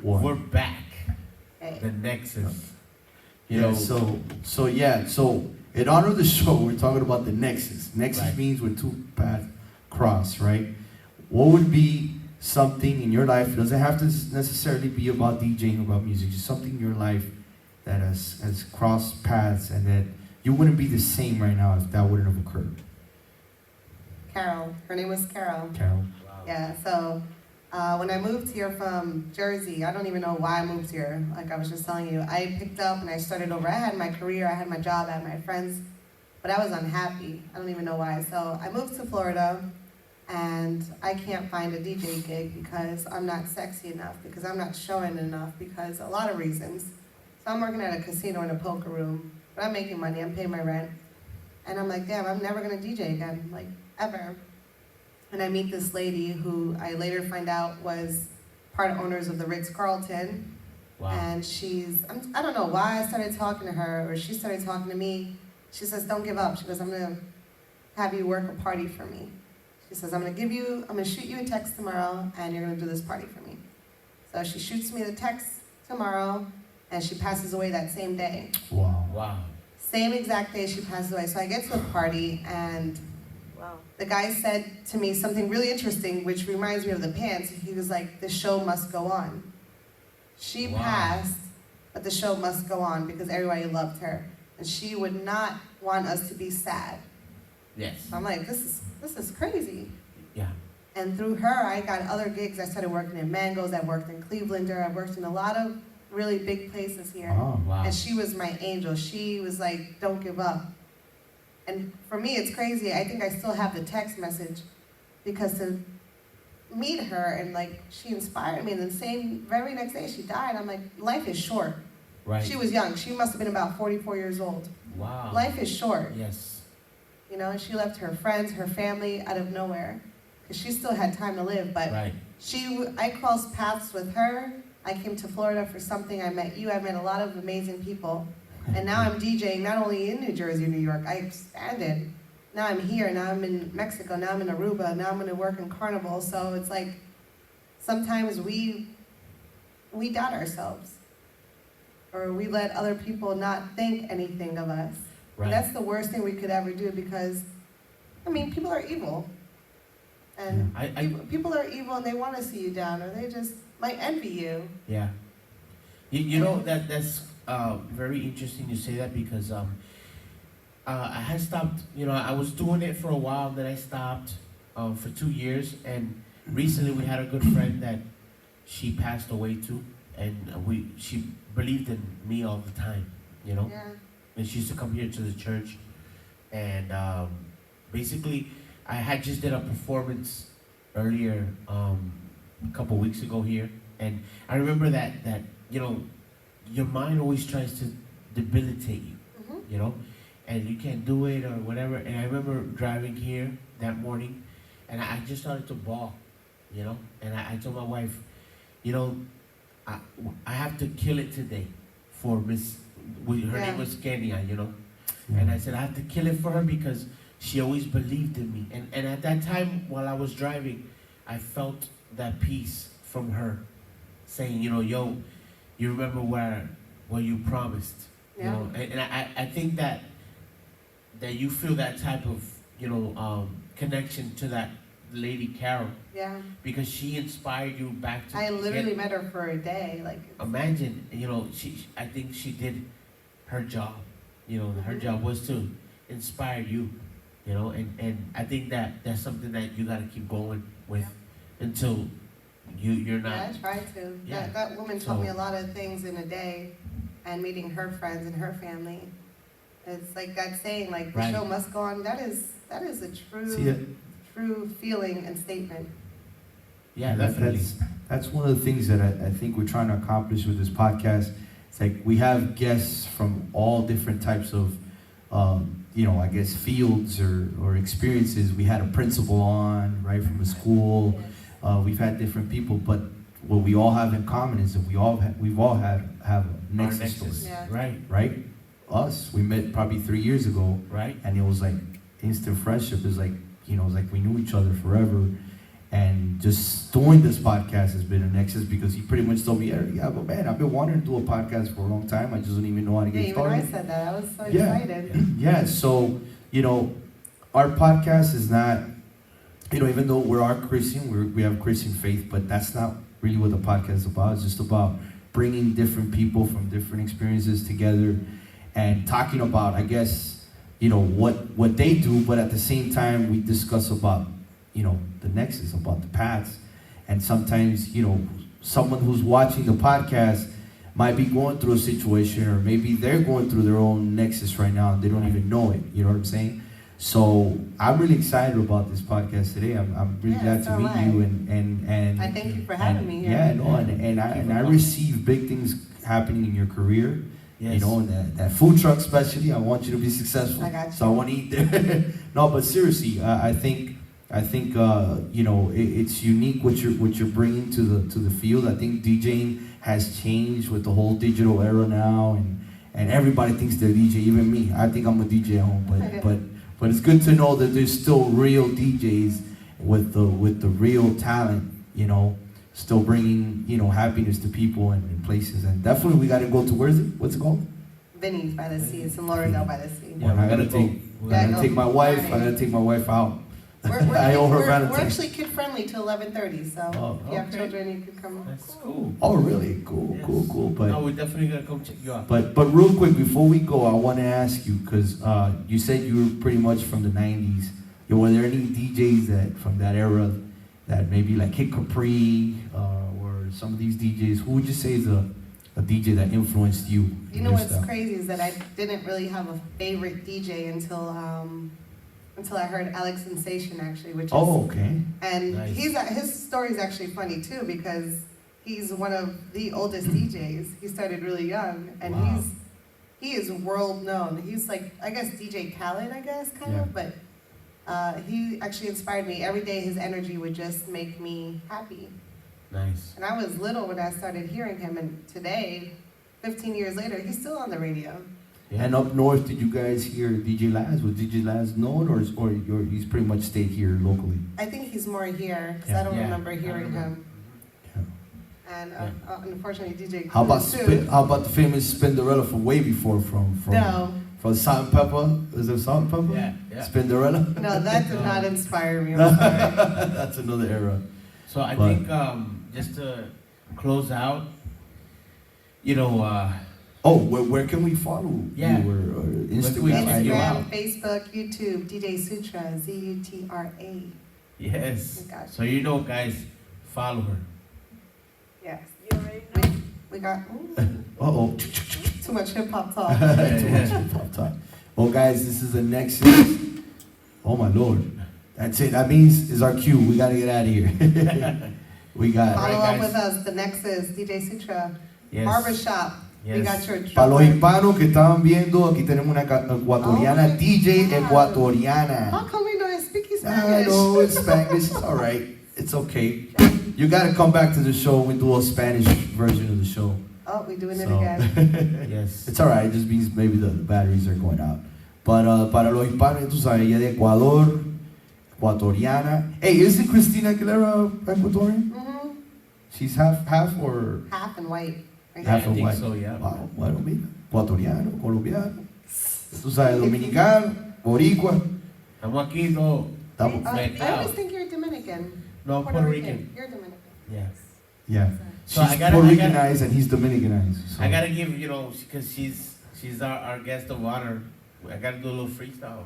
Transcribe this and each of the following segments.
What? We're back. Hey. The Nexus. Yeah, so in honor of the show, we're talking about the Nexus. Nexus Right. means when two paths cross, right? What would be something in your life? It doesn't have to necessarily be about DJing, about music. Just something in your life that has crossed paths, and that you wouldn't be the same right now if that wouldn't have occurred. Carol. Her name was Carol. Carol. Wow. Yeah, so when I moved here from Jersey, I don't even know why I moved here. Like I was just telling you, I picked up and I started over. I had my career, I had my job, I had my friends, but I was unhappy. I don't even know why. So I moved to Florida, and I can't find a DJ gig because I'm not sexy enough, because I'm not showing enough, because a lot of reasons. So I'm working at a casino in a poker room, but I'm making money, I'm paying my rent. And I'm like, damn, I'm never gonna DJ again, like, ever. And I meet this lady who I later find out was part owners of the Ritz-Carlton. Wow. And I don't know why I started talking to her, or she started talking to me. She says, don't give up. She goes, I'm gonna have you work a party for me. She says, I'm gonna shoot you a text tomorrow, and you're gonna do this party for me. So she shoots me the text tomorrow, and she passes away that same day. Wow. Wow. Same exact day she passes away. So I get to the party, and the guy said to me something really interesting, which reminds me of the pants. He was like, the show must go on. She passed, but the show must go on because everybody loved her. And she would not want us to be sad. Yes. So I'm like, this is crazy. Yeah. And through her, I got other gigs. I started working in Mango's. I worked in Clevelander. I worked in a lot of really big places here. Oh, Wow. And she was my angel. She was like, don't give up. And for me, it's crazy. I think I still have the text message because to meet her and like, she inspired me. And the very next day she died. I'm like, life is short. Right. She was young. She must have been about 44 years old. Wow. Life is short. Yes. You know, she left her friends, her family out of nowhere because she still had time to live. But Right. I crossed paths with her. I came to Florida for something. I met you. I met a lot of amazing people. And now I'm DJing not only in New Jersey, New York. I expanded. Now I'm here. Now I'm in Mexico. Now I'm in Aruba. Now I'm going to work in Carnival. So it's like sometimes we doubt ourselves, or we let other people not think anything of us. Right. And that's the worst thing we could ever do because, I mean, people are evil. And people are evil and they want to see you down, or they just might envy you. Yeah. You know, that's very interesting you say that because I had stopped, I was doing it for a while, then I stopped for 2 years, and recently we had a good friend that she passed away too, and she believed in me all the time, Yeah. and she used to come here to the church, and basically I had just did a performance earlier a couple weeks ago here, and I remember that your mind always tries to debilitate you, Mm-hmm. and you can't do it or whatever. And I remember driving here that morning, and I just started to bawl, and I told my wife, I have to kill it today for her name was Kenya, and I said, I have to kill it for her because she always believed in me. And at that time, while I was driving, I felt that peace from her saying, yo, you remember where you promised, Yeah. and I think that you feel that type of, connection to that lady Carol, Yeah. because she inspired you back to. I literally met her for a day. Like, Imagine, I think she did her job. Her job was to inspire you, and I think that's something that you got to keep going with until you're not. yeah, I tried to. Yeah. That woman taught me a lot of things in a day, and meeting her friends and her family. It's like that saying, like, the Right. show must go on. That is a true, See, true feeling and statement. Yeah, definitely. That's one of the things that I think we're trying to accomplish with this podcast. It's like we have guests from all different types of, I guess, fields or experiences. We had a principal on, right, from a school. We've had different people, but what we all have in common is that we've all have a Nexus story, Yeah. Right. Us, we met probably 3 years ago, Right. and it was like instant friendship. It was like, it was like we knew each other forever. And just doing this podcast has been a nexus because he pretty much told me, yeah, but man, I've been wanting to do a podcast for a long time. I just don't even know how to get started. Even I said that. I was so excited. Yeah, so, our podcast is not, even though we are Christian, we have Christian faith, but that's not really what the podcast is about. It's just about bringing different people from different experiences together and talking about, I guess, what they do, but at the same time, we discuss about, the nexus, about the paths. And sometimes, someone who's watching the podcast might be going through a situation, or maybe they're going through their own nexus right now and they don't even know it. You know what I'm saying? So I'm really excited about this podcast today. I'm really glad to meet you, and I thank you for having me here. Yeah, no, and I receive big things happening in your career. Yes. And that food truck especially. I want you to be successful. I got you. So I want to eat there. No, but seriously, I think it's unique what you're bringing to the field. I think DJing has changed with the whole digital era now, and everybody thinks they're DJ. Even me, I think I'm a DJ at home, but it's good to know that there's still real DJs with the real talent, still bringing, happiness to people and places. And definitely we got to go to, where is it? What's it called? Vinny's by the Sea. It's in Lauderdale by the Sea. Yeah, I gotta take my wife. I gotta take my wife out. I owe her Valentine's. We're actually kid friendly till 11:30, so if you have children, you can come. That's cool. Oh, really? Cool, Yes. cool. But No, we're definitely gonna come check you out. But real quick, before we go, I want to ask you, because you said you were pretty much from the 90s. Were there any DJs that from that era that maybe like Kid Capri or some of these DJs, who would you say is a DJ that influenced you? You know what's crazy is that I didn't really have a favorite DJ until I heard Alex Sensation, actually, which is... Oh, okay. And Nice. his story is actually funny, too, because he's one of the oldest DJs. He started really young, and Wow. he is world known. He's like, I guess, DJ Khaled, kind of, but he actually inspired me. Every day his energy would just make me happy. Nice. And I was little when I started hearing him, and today, 15 years later, he's still on the radio. Yeah. And up north, did you guys hear DJ Laz? Was DJ Laz known, or he's pretty much stayed here locally? I think he's more here, because Yeah. I don't Yeah. remember hearing him. Yeah. And unfortunately, DJ How about too. how about the famous Spinderella from way before from No, from Salt and Pepper? Is it Salt and Pepper? Yeah. Spinderella? no, that did not inspire me. I'm sorry. That's another era. So I But- think just to close out, Where can we follow Yeah. you? Or Instagram? find you Instagram, out? Facebook, YouTube, DJ Zutra, Zutra. yes. Gotcha. So guys, follow her. Yes. You already know. We got Uh-oh. too much hip hop talk. Too much hip-hop talk. Well, guys, this is the Nexus. Oh, my Lord. That's it. That means it's our cue. We got to get out of here. We got... Follow Alright, up guys. with us, the Nexus, DJ Sutra, Yes. Barbershop. We Yes. got your Para los drummer. hispanos que estaban viendo, aquí tenemos una ecuatoriana, Oh, DJ God. ecuatoriana. How come we don't speak I Spanish? know it's Spanish. It's all right. It's okay. You got to come back to the show. We do a Spanish version of the show. Oh, we doing it So- again. Yes. It's all right. It just means maybe the batteries are going out. But para los hispanos, tú sabes, ella de Ecuador, ecuatoriana. Hey, isn't Christina Aguilera Ecuadorian? Mhm. She's half or Half and white. Right half I and think white? so, yeah. Wow, bueno, mira, ecuatoriano, colombiano. Tú sabes, dominicano, boricua. Estamos aquí, no. Estamos- I always think you're Dominican. No, Puerto Rican. You're Dominican. Yeah. Yeah. So She's I gotta- Puerto I gotta- Ricanized and he's Dominicanized. So. I gotta give, because she's our guest of honor. I gotta do a little freestyle,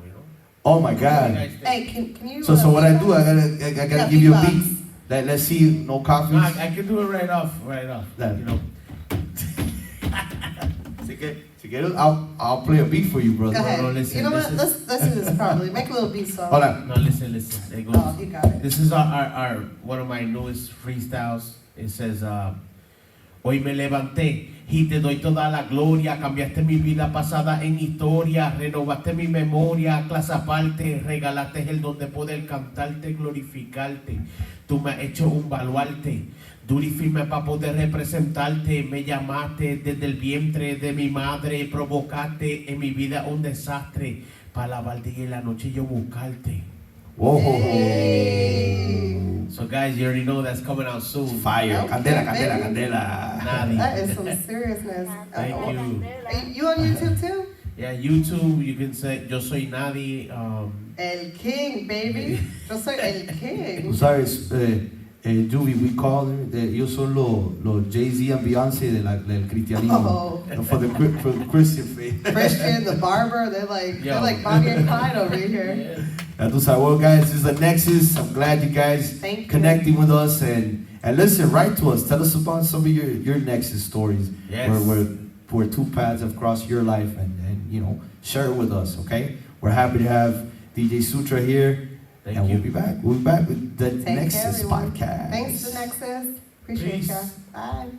Oh my What do you God. guys think? Hey, can you? So what I do, I beatbox? gotta Yeah, give you a beatbox. beat. Let's see, no copies. No, I can do it right off. Yeah. Si quieres, I'll play a beat for you, brother. Go ahead. No, listen, you know what? listen. Let's do this probably. Make a little beat song. Hold on. No, listen. It goes. Oh, you got it. This is our one of my newest freestyles. It says, hoy me levanté y te doy toda la gloria. Cambiaste mi vida pasada en historia. Renovaste mi memoria, clase aparte. Regalaste el don de poder cantarte, glorificarte. Tú me has hecho un baluarte. Duro y firme para poder representarte. Me llamaste desde el vientre de mi madre. Provocaste en mi vida un desastre. Para la baldía y la noche yo buscarte. Whoa. Hey. So guys, you already know that's coming out soon. Fire. Okay, Candela, baby. candela, candela. Nadi. That is some seriousness. Thank you. You on YouTube too? Yeah, YouTube, you can say Yo Soy Nadi. El King, baby. Yo soy El Tú King. sabes, Juby, we call them, ellos son los Jay-Z and Beyonce del cristianismo. Oh. For the Christian faith. Christian, the barber, they're like Bonnie and Clyde over here. Ya tú sabes, well, guys, this is the Danexxus. I'm glad you guys Thank you. connecting with us and listen, write to us. Tell us about some of your Nexus stories. Yes. Where two paths have crossed your life and share it with us, okay? We're happy to have DJ Zutra here. Thank and you. we'll be back. We'll be back with the Take care, Danexxus everyone. podcast. Thanks to Nexus. Appreciate Peace. ya. Bye.